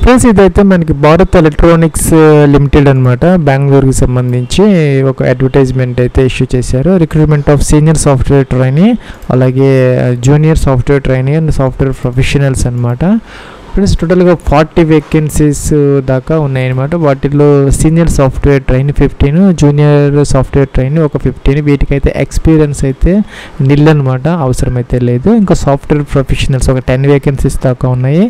Friends ఇదైతే మనకి Bharat electronics limited అనమాట, బెంగళూరుకి సంబంధించి ఒక అడ్వర్టైజ్మెంట్ అయితే ఇష్యూ చేశారు. Recruitment of senior software trainee, అలాగే junior software trainee and software professionals అనమాట. ఫ్రెండ్స్ టోటల్గా 40 వేకెన్సీస్ దాకా ఉన్నాయన్నమాట. వాటిల్లో senior software train 15, junior software train ఒక 15. వీటికైతే ఎక్స్పీరియన్స్ అయితే నిల్ అనమాట, అవసరమైతే లేదు. ఇంకా సాఫ్ట్వేర్ ప్రొఫెషనల్స్ ఒక 10 వేకెన్సీస్ దాకా ఉన్నాయి.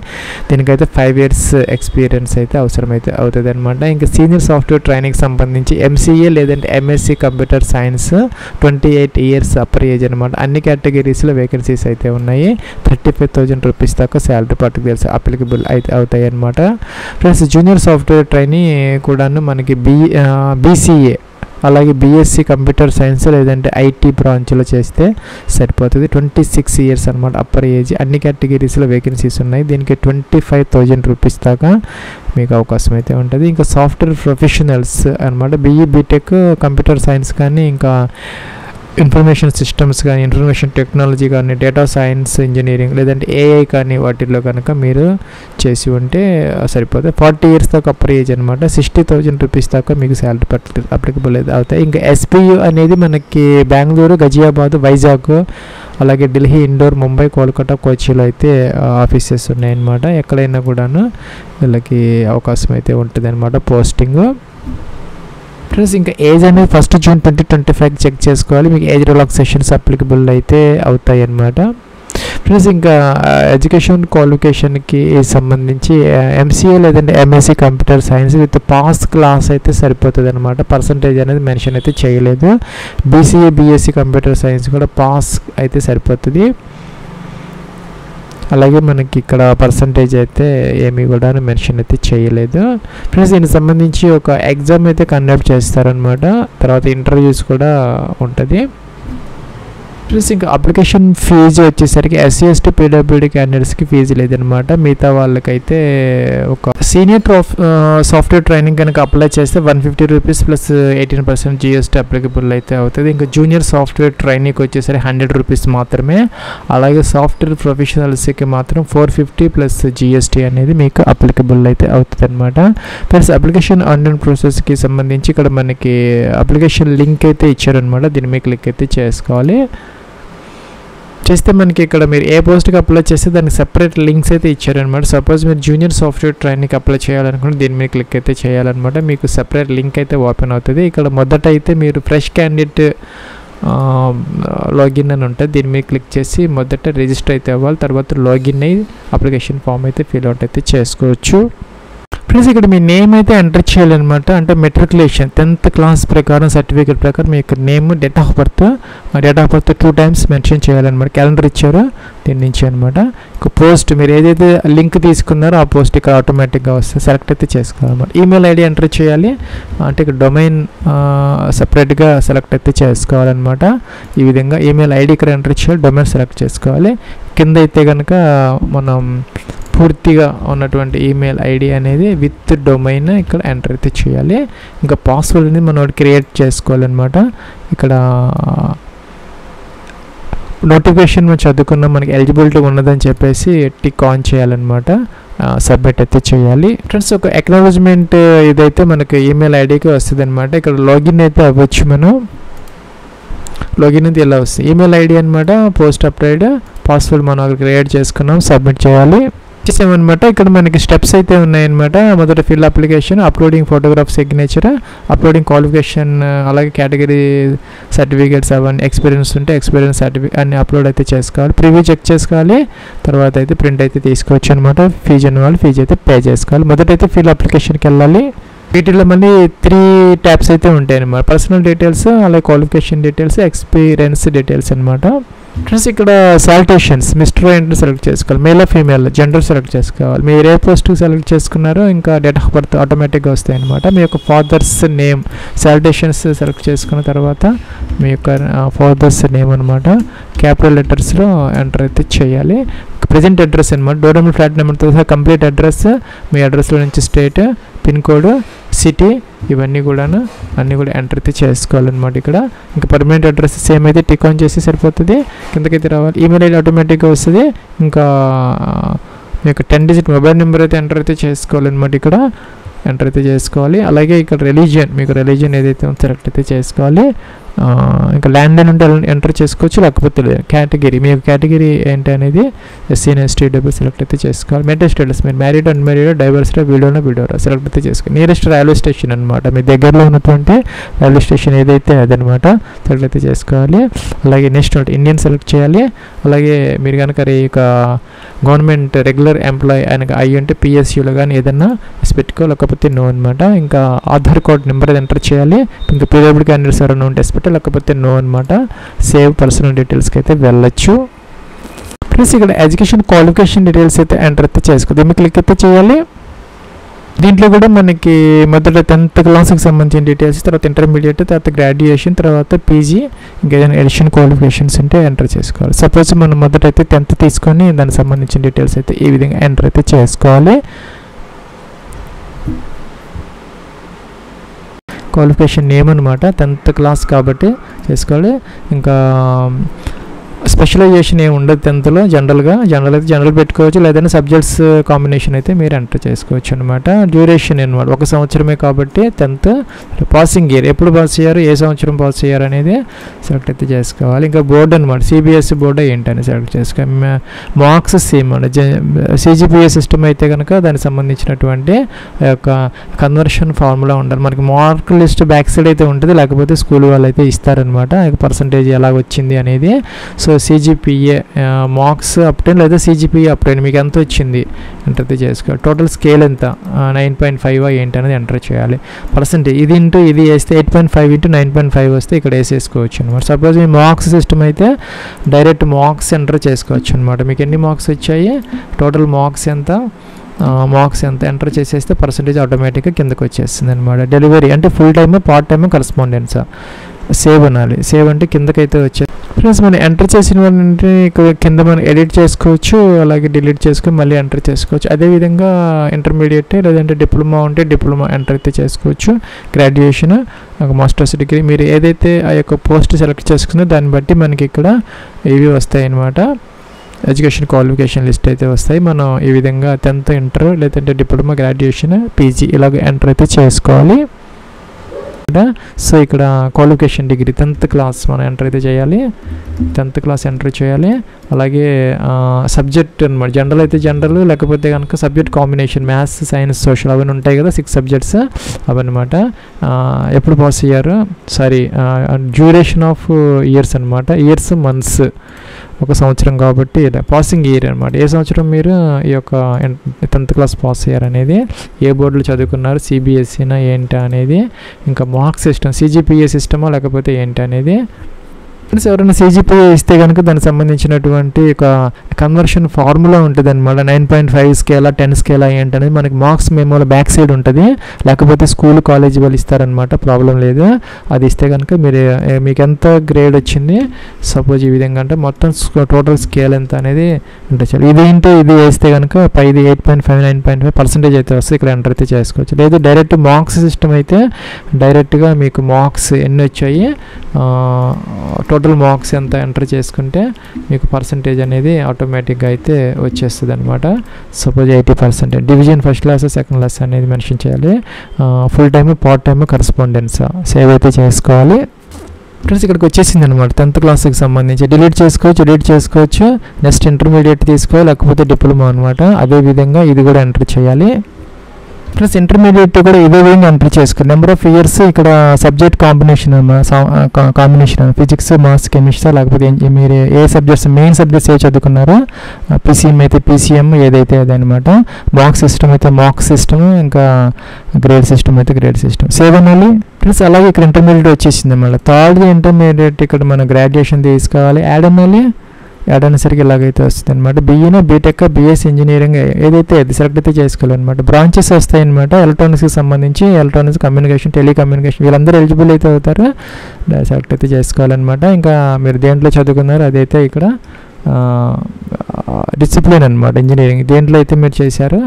దీనికైతే 5 years ఎక్స్పీరియన్స్ అయితే అవసరమైతే అవుతుంది అనమాట. ఇంకా సీనియర్ సాఫ్ట్వేర్ ట్రైనింగ్కి సంబంధించి ఎంసీఏ లేదంటే MSc computer science 28 years upper age అనమాట. అన్ని కేటగిరీస్లో వేకెన్సీస్ అయితే ఉన్నాయి. 35,000 రూపీస్ దాకా శాలరీ పర్టికులర్స్ అప్లికేబుల్ అయితే అవుతాయి అన్నమాట. ప్లస్ జూనియర్ సాఫ్ట్వేర్ ట్రైనీ కూడాను మనకి బీసీఏ అలాగే బీఎస్సీ కంప్యూటర్ సైన్స్ లేదంటే ఐటీ బ్రాంచ్లో చేస్తే సరిపోతుంది. 26 years అనమాట అప్పర్ ఏజ్. అన్ని కేటగిరీస్లో వేకెన్సీస్ ఉన్నాయి. దీనికి 25,000 రూపీస్ దాకా మీకు అవకాశం అయితే ఉంటుంది. ఇంకా సాఫ్ట్వేర్ ప్రొఫెషనల్స్ అనమాట, బీఈ బీటెక్ కంప్యూటర్ సైన్స్ కానీ, ఇంకా ఇన్ఫర్మేషన్ సిస్టమ్స్ కానీ, ఇన్ఫర్మేషన్ టెక్నాలజీ కానీ, డేటా సైన్స్ ఇంజనీరింగ్ లేదంటే ఏఐ కానీ వాటిల్లో కనుక మీరు చేసి ఉంటే సరిపోతుంది. 40 years దాకా అప్పర్ ఏజ్ అనమాట. 60,000 రూపీస్ దాకా మీకు శాలరీ అప్లికబుల్ అయితే అవుతాయి. ఇంకా ఎస్పీయూ అనేది మనకి బెంగళూరు, గజియాబాద్, వైజాగ్, అలాగే ఢిల్లీ, ఇండోర్, ముంబై, కోల్కతా, కోచిలో అయితే ఆఫీసెస్ ఉన్నాయన్నమాట. ఎక్కడైనా కూడాను వీళ్ళకి అవకాశం అయితే ఉంటుంది అనమాట పోస్టింగ్. ప్లస్ ఇంకా ఏజ్ అనేది 1 June 2025 చెక్ చేసుకోవాలి. మీకు ఏజ్ రిలాక్సేషన్స్ అప్లికబుల్ అయితే అవుతాయి అన్నమాట. ప్లస్ ఇంకా ఎడ్యుకేషన్ క్వాలిఫికేషన్కి సంబంధించి ఎంసీఏ లేదంటే MSc computer science with pass class అయితే సరిపోతుంది అనమాట. పర్సంటేజ్ అనేది మెన్షన్ అయితే చేయలేదు. బీసీఏ బీఎస్సీ కంప్యూటర్ సైన్స్ కూడా పాస్ అయితే సరిపోతుంది. అలాగే మనకి ఇక్కడ పర్సంటేజ్ అయితే ఏమీ కూడా మెన్షన్ అయితే చేయలేదు. ప్లస్ దీనికి సంబంధించి ఒక ఎగ్జామ్ అయితే కండక్ట్ చేస్తారనమాట. తర్వాత ఇంటర్వ్యూస్ కూడా ఉంటుంది. ప్లస్ ఇంకా అప్లికేషన్ ఫీజు వచ్చేసరికి ఎస్సీ ఎస్టీ పీడబ్ల్యూడీ క్యాండిడేట్స్కి ఫీజు లేదనమాట. మిగతా వాళ్ళకైతే ఒక సీనియర్ సాఫ్ట్వేర్ ట్రైనింగ్ కనుక అప్లై చేస్తే 150 రూపీస్ ప్లస్ 18% జిఎస్టీ అప్లికబుల్ అయితే అవుతుంది. ఇంకా జూనియర్ సాఫ్ట్వేర్ ట్రైనింగ్కి వచ్చేసరికి 100 రూపీస్ మాత్రమే. అలాగే సాఫ్ట్వేర్ ప్రొఫెషనల్స్కి మాత్రం 450 ప్లస్ జిఎస్టీ అనేది మీకు అప్లికబుల్ అయితే అవుతుంది అనమాట. ప్లస్ అప్లికేషన్ ఆన్లైన్ ప్రాసెస్కి సంబంధించి ఇక్కడ మనకి అప్లికేషన్ లింక్ అయితే ఇచ్చారనమాట. దీని మీద క్లిక్ అయితే చేసుకోవాలి. చేస్తే మనకి ఇక్కడ మీరు ఏ పోస్ట్కి అప్లై చేస్తే దానికి సెపరేట్ లింక్స్ అయితే ఇచ్చారనమాట. సపోజ్ మీరు జూనియర్ సాఫ్ట్వేర్ ట్రైనింగ్కి అప్లై చేయాలనుకుంటే దీని మీద క్లిక్ అయితే చేయాలన్నమాట. మీకు సెపరేట్ లింక్ అయితే ఓపెన్ అవుతుంది. ఇక్కడ మొదట అయితే మీరు ఫ్రెష్ క్యాండిడేట్ లాగిన్ అని ఉంటుంది. దీని మీద క్లిక్ చేసి మొదట రిజిస్టర్ అయితే అవ్వాలి. తర్వాత లాగిన్ అయ్యి అప్లికేషన్ ఫామ్ అయితే ఫిల్ అవుట్ అయితే చేసుకోవచ్చు. ప్లస్ ఇక్కడ మీ నేమ్ అయితే ఎంటర్ చేయాలన్నమాట. అంటే మెట్రికులేషన్ 10th క్లాస్ ప్రకారం సర్టిఫికేట్ ప్రకారం మీ యొక్క name, date of birth 2 times mention చేయాలన్నమాట. క్యాలెండర్ ఇచ్చారు దీని నుంచి అనమాట. ఇక పోస్ట్ మీరు ఏదైతే లింక్ తీసుకున్నారో ఆ పోస్ట్ ఇక్కడ ఆటోమేటిక్గా వస్తే సెలెక్ట్ అయితే చేసుకోవాలన్నమాట. ఈమెయిల్ ఐడి ఎంటర్ చేయాలి. అంటే ఇక్కడ డొమైన్ సపరేట్గా సెలెక్ట్ అయితే చేసుకోవాలన్నమాట. ఈ విధంగా ఈమెయిల్ ఐడి ఇక్కడ ఎంటర్ చేయాలి, డొమైన్ సెలెక్ట్ చేసుకోవాలి. కింద అయితే కనుక మనం పూర్తిగా ఉన్నటువంటి ఈమెయిల్ ఐడి అనేది విత్ డొమైన్ ఇక్కడ ఎంటర్ అయితే చేయాలి. ఇంకా పాస్వర్డ్ అనేది మనం క్రియేట్ చేసుకోవాలన్నమాట. ఇక్కడ నోటిఫికేషన్ మనం చదువుకున్నాం, మనకి ఎలిజిబిలిటీ ఉన్నదని చెప్పేసి టిక్ ఆన్ చేయాలన్నమాట. సబ్మిట్ అయితే చేయాలి. ఫ్రెండ్స్ ఒక అక్నాలజ్మెంట్ ఇదైతే మనకి ఈమెయిల్ ఐడికి వస్తుంది అనమాట. ఇక్కడ లాగిన్ అయితే అవ్వచ్చు. మనం లాగిన్ అయితే ఇలా వస్తుంది. ఈమెయిల్ ఐడి అనమాట. పోస్ట్ అప్డేట్ పాస్వర్డ్ మనం అక్కడ క్రియేట్ చేసుకున్నాం, సబ్మిట్ చేయాలి. చేసామన్నమాట. ఇక్కడ మనకి స్టెప్స్ అయితే ఉన్నాయన్నమాట. మొదట fill application, uploading photograph signature, uploading qualification, అలాగే కేటగిరీ సర్టిఫికేట్స్ అవన్నీ ఎక్స్పీరియన్స్ ఉంటే ఎక్స్పీరియన్స్ సర్టిఫికేట్ అన్ని అప్లోడ్ అయితే చేసుకోవాలి. ప్రివ్యూ చెక్ చేసుకోవాలి. తర్వాత అయితే ప్రింట్ అయితే తీసుకోవచ్చు అనమాట. ఫీజు అన్న వాళ్ళు ఫీజు అయితే పే చేసుకోవాలి. మొదట అయితే ఫిల్ అప్లికేషన్కి వెళ్ళాలి. వీటిలో మళ్ళీ 3 tabs అయితే ఉంటాయి అనమాట. పర్సనల్ డీటెయిల్స్, అలాగే క్వాలిఫికేషన్ డీటెయిల్స్, ఎక్స్పీరియన్స్ డీటెయిల్స్ అనమాట. ఫ్రెండ్స్ ఇక్కడ సాలిటేషన్స్ మిస్టర్ ఎంటర్ సెలెక్ట్ చేసుకోవాలి. మేల్ ఫీమేల్ జెండర్ సెలెక్ట్ చేసుకోవాలి. మీరు ఏ పోస్ట్కి సెలెక్ట్ చేసుకున్నారో ఇంకా డేట్ ఆఫ్ బర్త్ ఆటోమేటిక్గా వస్తాయి అనమాట. మీ యొక్క ఫాదర్స్ నేమ్ సాలిటేషన్స్ సెలెక్ట్ చేసుకున్న తర్వాత మీ యొక్క ఫాదర్స్ నేమ్ అనమాట క్యాపిటల్ లెటర్స్లో ఎంటర్ అయితే చేయాలి. ప్రజెంట్ అడ్రస్ అనమాట. డోర్ నెంబర్, ఫ్లాట్ నెంబర్తో సహా కంప్లీట్ అడ్రస్, మీ అడ్రస్లో నుంచి స్టేట్, పిన్ కోడ్, సిటీ ఇవన్నీ కూడాను అన్నీ కూడా ఎంటర్ అయితే చేసుకోవాలన్నమాట. ఇక్కడ ఇంకా పర్మనెంట్ అడ్రస్ సేమ్ అయితే టిక్ ఆన్ చేసి సరిపోతుంది. కిందకైతే రావాలి. ఈమెయిల్ ఐడి ఆటోమేటిక్గా వస్తుంది. ఇంకా మీ యొక్క 10 డిజిట్ మొబైల్ నెంబర్ అయితే ఎంటర్ అయితే చేసుకోవాలన్నమాట. ఇక్కడ ఎంటర్ అయితే చేసుకోవాలి. అలాగే ఇక్కడ రిలీజియన్, మీకు రిలీజియన్ ఏదైతే ఉందో సెలెక్ట్ అయితే చేసుకోవాలి. ఇంకా ల్యాండ్ అని ఉంటే ఎంటర్ చేసుకోవచ్చు, లేకపోతే కేటగిరీ, మీ యొక్క కేటగిరీ ఏంటి అనేది ఎస్సీ ఎస్టీ డబ్ల్యూ సెలెక్ట్ అయితే చేసుకోవాలి. మెంటల్ స్టేటస్, మీరు మ్యారీడ్ అన్మ్యారీడ్, డైవర్స్డా, వీడియోరా సెలెక్ట్ అయితే చేసుకోవాలి. నియరెస్ట్ రైల్వే స్టేషన్ అనమాట, మీ దగ్గరలో ఉన్నటువంటి రైల్వే స్టేషన్ ఏదైతే అదనమాట సెలెక్ట్ అయితే చేసుకోవాలి. అలాగే నెక్స్ట్ ఇండియన్ సెలెక్ట్ చేయాలి. అలాగే మీరు కనుక ఇక గవర్నమెంట్ రెగ్యులర్ ఎంప్లాయీ ఆయనకు అయ్యి ఉంటే పిఎస్యూలో కానీ ఏదన్నా పెట్టుకో, లేకపోతే నో అనమాట. ఇంకా ఆధార్ కార్డ్ నెంబర్ ఎంటర్ చేయాలి. ఇంకా పీడబ్ల్యూడీ క్యాండిడేట్స్ ఎవరైనా ఉంటే పెట్టాలి, లేకపోతే నో అనమాట. సేవ్ పర్సనల్ డీటెయిల్స్కి అయితే వెళ్ళొచ్చు. ప్లస్ ఇక్కడ ఎడ్యుకేషన్ క్వాలిఫికేషన్ డీటెయిల్స్ అయితే ఎంటర్ అయితే చేసుకోవాలి. దీన్ని క్లిక్ అయితే చేయాలి. దీంట్లో కూడా మనకి మొదట 10th క్లాస్కి సంబంధించిన డీటెయిల్స్, తర్వాత ఇంటర్మీడియట్, తర్వాత గ్రాడ్యుయేషన్, తర్వాత పీజీ, ఇంకేదైనా ఎడిషన్ క్వాలిఫికేషన్స్ ఉంటే ఎంటర్ చేసుకోవాలి. సపోజ్ మనం మొదట అయితే 10th తీసుకొని దానికి సంబంధించిన డీటెయిల్స్ అయితే ఈ విధంగా ఎంటర్ అయితే చేసుకోవాలి. క్వాలిఫికేషన్ నేమ్ అనమాట, 10th క్లాస్ కాబట్టి చేసుకోవాలి. ఇంకా స్పెషలైజేషన్ ఏమి ఉండదు 10thలో. జనరల్ అయితే జనరల్ పెట్టుకోవచ్చు, లేదంటే సబ్జెక్ట్స్ కాంబినేషన్ అయితే మీరు ఎంటర్ చేసుకోవచ్చు అనమాట. డ్యూరేషన్ అనమాట 1 సంవత్సరమే కాబట్టి 10th. పాసింగ్ ఇయర్, ఎప్పుడు పాస్ అయ్యారు, ఏ సంవత్సరం పాస్ అయ్యారు అనేది సెలెక్ట్ అయితే చేసుకోవాలి. ఇంకా బోర్డు అనమాట, సిబిఎస్ఈ బోర్డు ఏంటని సెలెక్ట్ చేసుకోవాలి. మార్క్స్ సేమ్ సిజిపిఏ సిస్టమ్ అయితే కనుక దానికి సంబంధించినటువంటి యొక్క కన్వర్షన్ ఫార్ములా ఉండాలి. మనకి మార్క్ లిస్ట్ బ్యాక్ సైడ్ అయితే ఉంటుంది, లేకపోతే స్కూల్ వాళ్ళు అయితే ఇస్తారనమాట పర్సంటేజ్ ఎలా వచ్చింది అనేది. సో సిజిపిఏ మార్క్స్ అప్ 10 లేదా సిజిపిఏ అప్ 10 మీకు ఎంత వచ్చింది ఎంటర్ అయితే చేసుకోవాలి. టోటల్ స్కేల్ ఎంత 9.5 ఏంటి అనేది ఎంటర్ చేయాలి. పర్సంటేజ్ ఇది ఇంటూ ఇది వేస్తే 8.5 ఇంటూ 9.5 వస్తే ఇక్కడ వేసేసుకోవచ్చు అనమాట. సపోజ్ మీ మార్క్స్ సిస్టమ్ అయితే డైరెక్ట్ మార్క్స్ ఎంటర్ చేసుకోవచ్చు అనమాట. మీకు ఎన్ని మార్క్స్ వచ్చాయి, టోటల్ మార్క్స్ ఎంత ఎంటర్ చేసేస్తే పర్సంటేజ్ ఆటోమేటిక్గా కిందకు వచ్చేస్తుంది అనమాట. డెలివరీ అంటే full time, part time, correspondence. Save అనాలి. సేవ్ అంటే కిందకైతే వచ్చే ఫ్రెండ్స్ మనం ఎంటర్ చేసిన వాళ్ళంటే కింద మనం ఎడిట్ చేసుకోవచ్చు, అలాగే డిలీట్ చేసుకొని మళ్ళీ ఎంటర్ చేసుకోవచ్చు. అదేవిధంగా ఇంటర్మీడియట్ లేదంటే డిప్లొమా ఉంటే డిప్లొమా ఎంటర్ అయితే చేసుకోవచ్చు. గ్రాడ్యుయేషన్, మాస్టర్స్ డిగ్రీ, మీరు ఏదైతే ఆ యొక్క పోస్ట్ సెలెక్ట్ చేసుకుందో దాన్ని బట్టి మనకి ఇక్కడ ఇవి వస్తాయి అన్నమాట. ఎడ్యుకేషన్ క్వాలిఫికేషన్ లిస్ట్ అయితే వస్తాయి. మనం ఈ విధంగా 10th, ఇంటర్ లేదంటే డిప్లొమా, గ్రాడ్యుయేషన్, పీజీ ఇలాగ ఎంటర్ అయితే చేసుకోవాలి. సో ఇక్కడ క్వాలిఫికేషన్ డిగ్రీ 10th క్లాస్ మనం ఎంటర్ అయితే చేయాలి. 10th క్లాస్ ఎంటర్ చేయాలి. అలాగే సబ్జెక్ట్ అనమాట, జనరల్ అయితే జనరల్, లేకపోతే కనుక subject combination maths, science, social అవన్నీ ఉంటాయి కదా 6 సబ్జెక్ట్స్ అవన్నమాట. ఎప్పుడు పాస్ అయ్యారు, డ్యూరేషన్ ఆఫ్ ఇయర్స్ అనమాట, ఇయర్స్ మంత్స్ 1 సంవత్సరం కాబట్టి పాసింగ్ ఇయర్ అనమాట. ఏ సంవత్సరం మీరు ఈ యొక్క 10th క్లాస్ పాస్ అయ్యారు అనేది, ఏ బోర్డులో చదువుకున్నారు, సిబిఎస్ఈనా ఏంటి అనేది, ఇంకా మార్క్ సిస్టమ్ సిజిపిఏ సిస్టమా లేకపోతే ఏంటి అనేది. ఎవరైనా సిజిపిఏ ఇస్తే కనుక దానికి సంబంధించినటువంటి ఒక కన్వర్షన్ ఫార్ములా ఉంటుంది అనమాట. 9.5 స్కేలా 10 స్కేలా ఏంటనేది మనకి మార్క్స్ మెమోలో బ్యాక్ సైడ్ ఉంటుంది, లేకపోతే స్కూల్ కాలేజీ వాళ్ళు ఇస్తారనమాట, ప్రాబ్లం లేదు. అది ఇస్తే కనుక మీకు ఎంత గ్రేడ్ వచ్చింది, సపోజ్ ఈ విధంగా అంటే మొత్తం టోటల్ స్కేల్ ఎంత అనేది అంటే చాలు. ఇది ఏంటో ఇది వేస్తే కనుక 8.5 9.5% అయితే వస్తుంది, ఇక్కడ ఎంటర్ అయితే చేసుకోవచ్చు. లేదు డైరెక్ట్ మార్క్స్ సిస్టమ్ అయితే డైరెక్ట్గా మీకు మార్క్స్ ఎన్ని వచ్చాయి, టోటల్ మార్క్స్ ఎంత ఎంటర్ చేసుకుంటే మీకు పర్సంటేజ్ అనేది ఆటోమేటిక్గా అయితే వచ్చేస్తుంది అనమాట. Suppose 80%. Division first class, second class అనేది మెన్షన్ చేయాలి. Full time, part time, correspondence save అయితే చేసుకోవాలి. ఫ్రెండ్స్ ఇక్కడికి వచ్చేసింది అనమాట 10th క్లాస్కి సంబంధించి. డిలీట్ చేసుకోవచ్చు. నెక్స్ట్ ఇంటర్మీడియట్ తీసుకోవాలి, లేకపోతే డిప్లొమా అనమాట. అదేవిధంగా ఇది కూడా ఎంటర్ చేయాలి. ప్లస్ ఇంటర్మీడియట్ కూడా ఇదే విధంగా ఎంటర్ చేసుకోవాలి. నెంబర్ ఆఫ్ ఇయర్స్ ఇక్కడ subject combination physics, maths, chemistry, లేకపోతే మీరు ఏ సబ్జెక్ట్స్ మెయిన్ సబ్జెక్ట్స్ ఏ చదువుకున్నారో, పీసీఎం అయితే పీసీఎం ఏదైతే అదనమాట. మార్క్స్ సిస్టమ్ అయితే మార్క్స్ సిస్టమ్, ఇంకా గ్రేడ్ సిస్టమ్ అయితే గ్రేడ్ సిస్టమ్. సేవ్ అనాలి. ప్లస్ అలాగే ఇక్కడ ఇంటర్మీడియట్ వచ్చేసింది అన్నమాట. థర్డ్ ఇంటర్మీడియట్ ఇక్కడ మన గ్రాడ్యుయేషన్ తీసుకోవాలి. యాడ్ అనాలి. యాడ్ అనేసరికి ఇలాగైతే వస్తుంది అనమాట. బీఈనా, బీటెక్, బీఎస్ ఇంజనీరింగ్ ఏదైతే అది సెలెక్ట్ అయితే చేసుకోవాలన్నమాట. బ్రాంచెస్ వస్తాయి అనమాట. ఎలక్ట్రానిక్స్కి సంబంధించి ఎలక్ట్రానిక్స్, కమ్యూనికేషన్, టెలికమ్యూనికేషన్ వీళ్ళందరూ ఎలిజిబుల్ అయితే అవుతారు, సెలెక్ట్ అయితే చేసుకోవాలన్నమాట. ఇంకా మీరు దేంట్లో చదువుకున్నారు అదైతే ఇక్కడ డిసిప్లిన్ అనమాట, ఇంజనీరింగ్ దేంట్లో అయితే మీరు చేశారో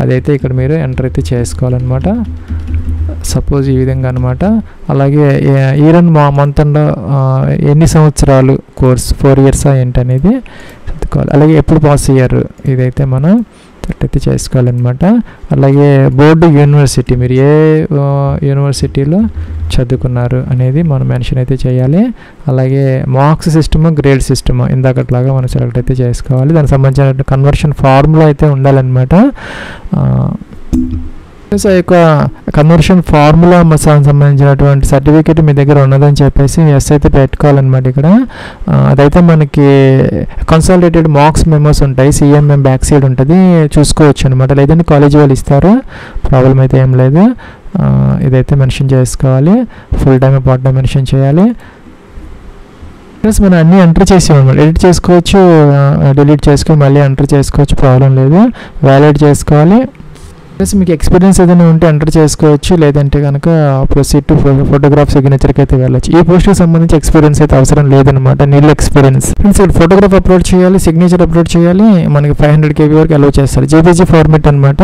అదైతే ఇక్కడ మీరు ఎంటర్ అయితే చేసుకోవాలన్నమాట. సపోజ్ ఈ విధంగా అనమాట. అలాగే ఇయర్ అండ్ మంత్ అండ్ ఎన్ని సంవత్సరాలు కోర్స్, 4 ఇయర్సా ఏంటనేది చదువుకోవాలి. అలాగే ఎప్పుడు పాస్ అయ్యారు ఇదైతే మనం అయితే చేసుకోవాలన్నమాట. అలాగే బోర్డు, యూనివర్సిటీ, మీరు ఏ యూనివర్సిటీలో చదువుకున్నారు అనేది మనం మెన్షన్ అయితే చేయాలి. అలాగే మార్క్స్ సిస్టమ్, గ్రేడ్ సిస్టమ్ ఇందాకట్లాగా మనం సెలెక్ట్ అయితే చేసుకోవాలి. దానికి సంబంధించిన కన్వర్షన్ ఫార్ములా అయితే ఉండాలన్నమాట. సో ఈ యొక్క కన్వర్షన్ ఫార్ములా సంబంధించినటువంటి సర్టిఫికేట్ మీ దగ్గర ఉన్నదని చెప్పేసి ఎస్ అయితే పెట్టుకోవాలన్నమాట. ఇక్కడ అదైతే మనకి కన్సాలిడేటెడ్ మార్క్స్ మెమోస్ ఉంటాయి, సిఎంఎం బ్యాక్ సైడ్ ఉంటుంది, చూసుకోవచ్చు అనమాట. లేదంటే కాలేజీ వాళ్ళు ఇస్తారు, ప్రాబ్లం అయితే ఏం లేదు. ఇదైతే మెన్షన్ చేసుకోవాలి. Full time, part time mention చేయాలి. ప్లస్ మనం అన్నీ ఎంటర్ చేసేవాళ్ళం, ఎడిట్ చేసుకోవచ్చు, డిలీట్ చేసుకొని మళ్ళీ ఎంటర్ చేసుకోవచ్చు, ప్రాబ్లం లేదు. వ్యాలిడేట్ చేసుకోవాలి. ప్లస్ మీకు ఎక్స్పీరియన్స్ ఏదైనా ఉంటే ఎంటర్ చేసుకోవచ్చు, లేదంటే కనుక ప్రొసీడ్ టు ఫోటోగ్రాఫ్ సిగ్నేచర్కి అయితే వెళ్ళచ్చు. ఈ పోస్ట్కి సంబంధించి ఎక్స్పీరియన్స్ అయితే అవసరం లేదనమాట, నీళ్ళు ఎక్స్పీరియన్స్. ఫ్రెండ్స్ ఇక్కడ ఫోటోగ్రాఫ్ అప్లోడ్ చేయాలి, సిగ్నేచర్ అప్లోడ్ చేయాలి. మనకి 500 KB వరకు అలౌ చేస్తారు. జేపీజీ ఫార్మేట్ అనమాట.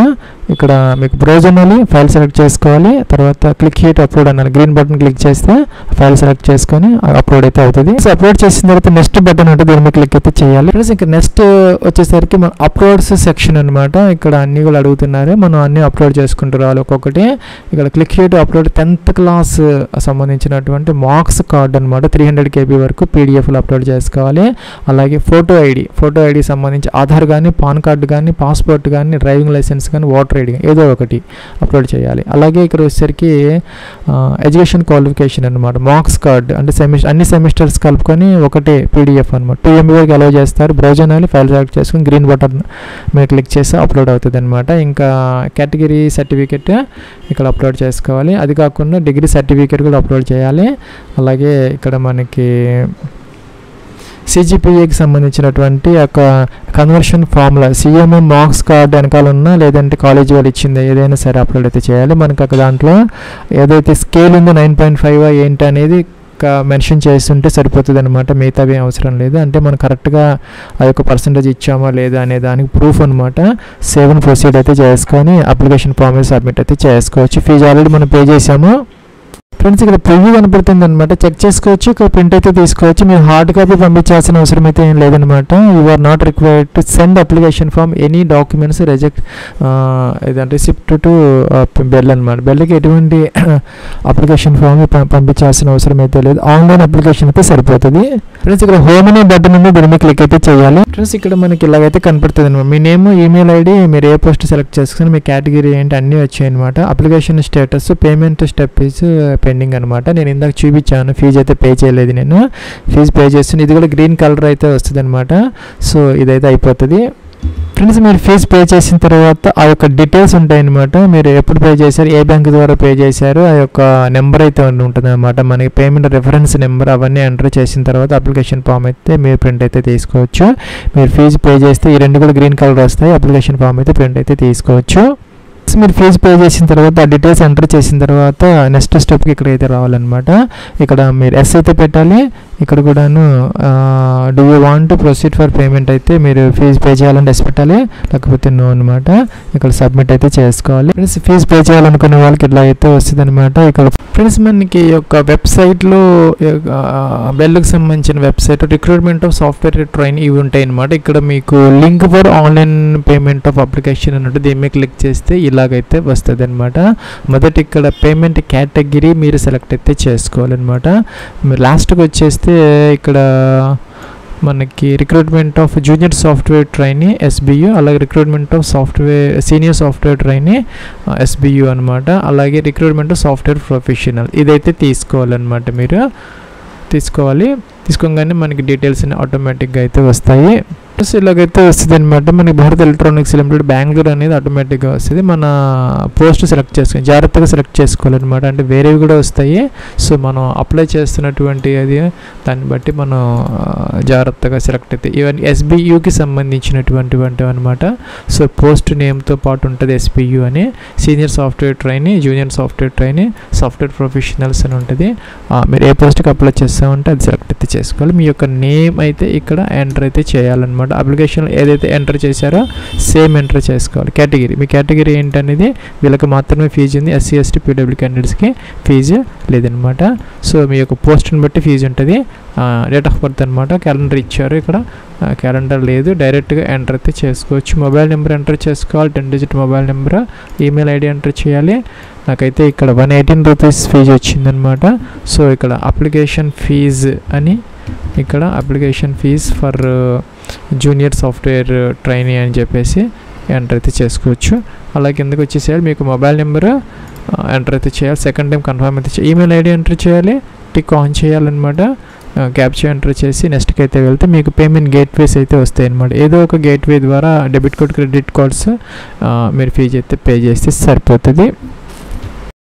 ఇక్కడ మీకు బ్రౌజ్ అనాలి, ఫైల్ సెలెక్ట్ చేసుకోవాలి, తర్వాత క్లిక్ హిట్ అప్లోడ్ అనాలి. గ్రీన్ బటన్ క్లిక్ చేస్తే ఫైల్ సెలెక్ట్ చేసుకొని అప్లోడ్ అయితే అవుతుంది. సో అప్లోడ్ చేసిన తర్వాత నెక్స్ట్ బటన్ ఉంటుంది, దీని మీద క్లిక్ అయితే చేయాలి. ఫ్రెండ్స్ ఇంకా నెక్స్ట్ వచ్చేసరికి మన అప్లోడ్స్ సెక్షన్ అనమాట. ఇక్కడ అన్ని కూడా అడుగుతున్నారు, మనం అన్ని అప్లోడ్ చేసుకుంటూ రావాలి ఒక్కొక్కటి. ఇక్కడ click hit upload 10th class సంబంధించినటువంటి మార్క్స్ కార్డ్ అనమాట. 300 KB వరకు పీడిఎఫ్లో అప్లోడ్ చేసుకోవాలి. అలాగే ఫోటో ఐడి సంబంధించి ఆధార్ కానీ, పాన్ కార్డు కానీ, పాస్పోర్ట్ కానీ, డ్రైవింగ్ లైసెన్స్ కానీ, ఓటర్ ఐడి ఏదో ఒకటి అప్లోడ్ చేయాలి. అలాగే ఇక్కడ వచ్చేసరికి ఎడ్యుకేషన్ క్వాలిఫికేషన్ అనమాట, మార్క్స్ కార్డ్ అంటే అన్ని సెమిస్టర్స్ కలుపుకొని ఒకటే పీడిఎఫ్ అనమాట. 2 MB వరకు అలౌ చేస్తారు. బ్రౌజ్ అనాలి, ఫైల్ సెలెక్ట్ చేసుకుని గ్రీన్ బటన్ మీద క్లిక్ చేస్తే అప్లోడ్ అవుతుంది అనమాట. ఇంకా కేటగిరీ సర్టిఫికెట్ ఇక్కడ అప్లోడ్ చేసుకోవాలి. అది కాకుండా డిగ్రీ సర్టిఫికెట్ కూడా అప్లోడ్ చేయాలి. అలాగే ఇక్కడ మనకి సిజిపిఏకి సంబంధించినటువంటి ఒక conversion formula, CMM marks card వెనకాల ఉన్నా లేదంటే కాలేజీ వాళ్ళు ఇచ్చింది ఏదైనా సరే అప్లోడ్ అయితే చేయాలి. మనకు అక్కడ దాంట్లో ఏదైతే స్కేల్ ఉందో 9.5 ఏంటి అనేది మెన్షన్ చేస్తుంటే సరిపోతుంది అనమాట. మిగతావి అవసరం లేదు. అంటే మనం కరెక్ట్గా ఆ యొక్క పర్సంటేజ్ ఇచ్చామా లేదా అనే దానికి ప్రూఫ్ అనమాట. సేవ్ అండ్ ప్రొసీడ్ అయితే చేసుకొని అప్లికేషన్ ఫామ్ సబ్మిట్ అయితే చేసుకోవచ్చు. ఫీజు ఆల్రెడీ మనం పే చేసాము. ఫ్రెండ్స్ ఇక్కడ ప్రివ్యూ కనపడుతుంది అనమాట, చెక్ చేసుకోవచ్చు. ఇక్కడ ప్రింట్ అయితే తీసుకోవచ్చు. మీరు హార్డ్ కాపీ పంపించాల్సిన అవసరం అయితే ఏం లేదనమాట. You are not required to send application form any documents reject ఇదంటే రిసిప్ట్ టు బెల్ అనమాట. బెల్కి ఎటువంటి అప్లికేషన్ ఫామ్ పంపించాల్సిన అవసరం అయితే లేదు. ఆన్లైన్ అప్లికేషన్ అయితే సరిపోతుంది. ఫ్రెండ్స్ ఇక్కడ హోమ్ అనే బటన్ ఉంది, దీని మీద క్లిక్ అయితే చేయాలి. ఫ్రెండ్స్ ఇక్కడ మనకి ఇలాగైతే కనపడుతుంది అనమాట. మీ నేమ్, ఈమెయిల్ ఐడి, మీరు ఏ పోస్ట్ సెలెక్ట్ చేసుకుని మీ కేటగిరీ ఏంటి అన్నీ వచ్చాయి అనమాట. Application status, payment step is pending అనమాట. నేను ఇందాక చూపించాను, ఫీజు అయితే పే చేయలేదు, నేను ఫీజు పే చేస్తున్నాను. ఇది కూడా గ్రీన్ కలర్ అయితే వస్తుంది అనమాట. సో ఇదైతే అయిపోతుంది. ఫ్రెండ్స్ మీరు ఫీజు పే చేసిన తర్వాత ఆ యొక్క డీటెయిల్స్ ఉంటాయన్నమాట. మీరు ఎప్పుడు పే చేశారు, ఏ బ్యాంక్ ద్వారా పే చేశారు, ఆ యొక్క నెంబర్ అయితే ఉంటుంది అనమాట. మనకి పేమెంట్ రెఫరెన్స్ నెంబర్ అవన్నీ ఎంటర్ చేసిన తర్వాత అప్లికేషన్ ఫామ్ అయితే మీరు ప్రింట్ అయితే తీసుకోవచ్చు. మీరు ఫీజు పే చేస్తే ఈ రెండు కూడా గ్రీన్ కలర్ వస్తాయి. అప్లికేషన్ ఫామ్ అయితే ప్రింట్ అయితే తీసుకోవచ్చు. మీరు ఫీజు పే చేసిన తర్వాత ఆ డీటెయిల్స్ ఎంటర్ చేసిన తర్వాత నెక్స్ట్ స్టెప్కి ఇక్కడైతే రావాలన్నమాట. ఇక్కడ మీరు ఎస్ అయితే పెట్టాలి. ఇక్కడ కూడాను do you want to proceed for payment అయితే మీరు ఫీజు పే చేయాలంటే ఎస్ పెట్టాలి, లేకపోతే నో అనమాట. ఇక్కడ సబ్మిట్ అయితే చేసుకోవాలి. ఫ్రెండ్స్ ఫీజు పే చేయాలనుకునే వాళ్ళకి ఇట్లా అయితే వస్తుంది అనమాట. ఇక్కడ ఫ్రెండ్స్ మనకి యొక్క వెబ్సైట్లో బెల్కి సంబంధించిన website recruitment of software train ఇవి ఉంటాయి అనమాట. ఇక్కడ మీకు link for online payment of application అన్నట్టు దీని మీద క్లిక్ చేస్తే ఇలాగైతే వస్తుంది అనమాట. మొదటి ఇక్కడ పేమెంట్ కేటగిరీ మీరు సెలెక్ట్ అయితే చేసుకోవాలన్నమాట. మీరు లాస్ట్కి వచ్చేస్తే ఇక్కడ మనకి recruitment of junior software trainee SBU, అలాగే recruitment of senior software trainee SBU అనమాట. అలాగే రిక్రూట్మెంట్ ఆఫ్ సాఫ్ట్వేర్ ప్రొఫెషనల్ ఇదైతే తీసుకోవాలన్నమాట. మీరు తీసుకోగానే మనకి డీటెయిల్స్ ఆటోమేటిక్గా అయితే వస్తాయి. ఇలాగైతే వస్తుంది అనమాట. మనకి భారత్ ఎలక్ట్రానిక్స్ లిమిటెడ్ బెంగళూరు అనేది ఆటోమేటిక్గా వస్తుంది. మన పోస్ట్ సెలెక్ట్ చేసుకుని జాగ్రత్తగా సెలెక్ట్ చేసుకోవాలన్నమాట. అంటే వేరేవి కూడా వస్తాయి. సో మనం అప్లై చేస్తున్నటువంటి అది దాన్ని బట్టి మనం జాగ్రత్తగా సెలెక్ట్ అయితే ఇవన్నీ SBUకి సంబంధించినటువంటి అనమాట. సో పోస్ట్ నేమ్తో పాటు ఉంటుంది SBU అని, senior software trainee, junior software trainee, software professionals అని ఉంటుంది. మీరు ఏ పోస్ట్కి అప్లై చేస్తామంటే అది సెలెక్ట్ అయితే చేసుకోవాలి. మీ యొక్క నేమ్ అయితే ఇక్కడ ఎంటర్ అయితే చేయాలన్నమాట. అప్లికేషన్ ఏదైతే ఎంటర్ చేశారో సేమ్ ఎంటర్ చేసుకోవాలి. కేటగిరీ, మీ కేటగిరీ ఏంటనేది వీళ్ళకి మాత్రమే ఫీజు ఉంది. SC ST PW క్యాండిడేట్స్కి ఫీజు లేదనమాట. సో మీ యొక్క పోస్ట్ని బట్టి ఫీజు ఉంటుంది. డేట్ ఆఫ్ బర్త్ అనమాట. క్యాలెండర్ ఇచ్చారు ఇక్కడ క్యాలెండర్ లేదు, డైరెక్ట్గా ఎంటర్ అయితే చేసుకోవచ్చు. మొబైల్ నెంబర్ ఎంటర్ చేసుకోవాలి, 10 digit mobile number, email ID enter చేయాలి. నాకైతే ఇక్కడ 118 రూపీస్ ఫీజు వచ్చిందనమాట. సో ఇక్కడ అప్లికేషన్ ఫీజ్ అని, ఇక్కడ application fee for junior software trainee అని చెప్పేసి ఎంటర్ అయితే చేసుకోవచ్చు. అలా కిందకి వచ్చేసేయాలి, మీకు మొబైల్ నెంబర్ ఎంటర్ అయితే చేయాలి, సెకండ్ టైం కన్ఫర్మ్ అయితే ఈమెయిల్ ఐడి ఎంటర్ చేయాలి, టిక్ ఆన్ చేయాలన్నమాట. క్యాప్చా ఎంటర్ చేసి నెక్స్ట్కి అయితే వెళ్తే మీకు పేమెంట్ గేట్వేస్ అయితే వస్తాయి అన్నమాట. ఏదో ఒక గేట్వే ద్వారా డెబిట్ కార్డ్, క్రెడిట్ కార్డ్స్ మీరు ఫీజు అయితే పే చేస్తే సరిపోతుంది.